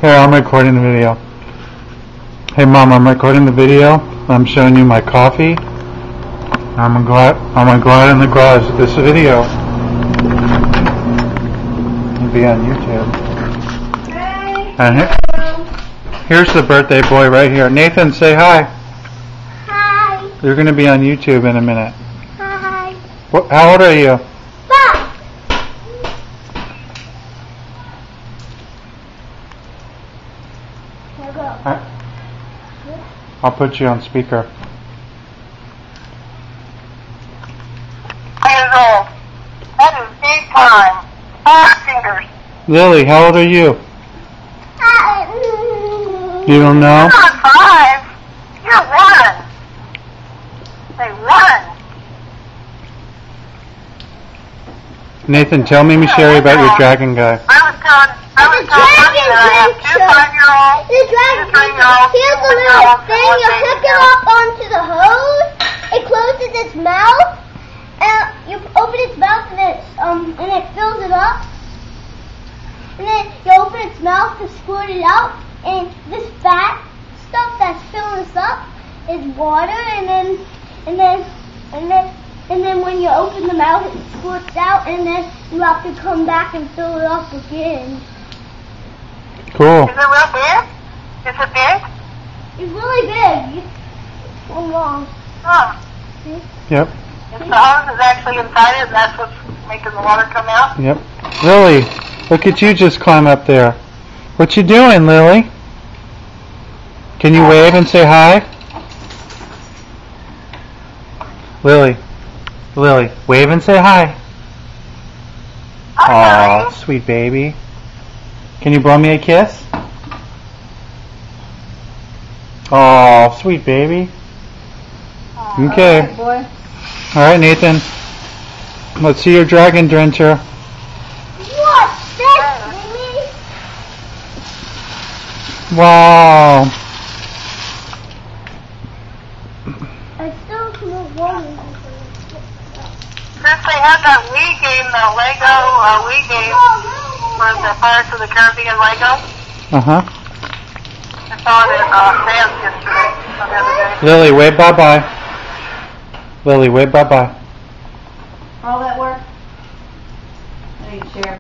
Here, I'm recording the video. Hey Mom, I'm recording the video. I'm showing you my coffee. I'm gonna go out in the garage with this video. It'll be on YouTube. And here's the birthday boy right here. Nathan, say hi. Hi. You're gonna be on YouTube in a minute. Hi. How old are you? 5. Here go. I'll put you on speaker. Years old. That is big time. 5 fingers. Lily, how old are you? You don't know? You're not 5. You're 1. Say 1. Nathan, tell Mimi Sherry about your dragon guy. I was telling Money that I have 2 5-year-olds, The 2 dragon, 3-year-olds, here's the little thing, you hook it up onto the hose, it closes its mouth, and you open its mouth and it fills it up, and then you open its mouth to squirt it out, and this fat stuff that's filling this up is water, and then when you open the mouth it squirts out, and then you have to come back and fill it up again. Cool. Is it real big? Is it big? It's really big. So long. Huh. See? Yep. And the hose is actually inside it, and that's what's making the water come out? Yep. Lily, look at you just climb up there. What you doing, Lily? Can you wave and say hi? Lily, wave and say hi. Hi, Aw, sweet baby. Can you blow me a kiss? Aw, sweet baby. Okay. Alright, boy. Alright, Nathan. Let's see your dragon drencher. What's this, Mimi? Wow. I still smell warm. Since they had that Wii game, the Lego Wii game, for the Pirates of the Caribbean Lego, Uh-huh. I saw it at Sam's yesterday, the other day. Lily, wave bye-bye. Lily, wave bye-bye. All that work? I need to share.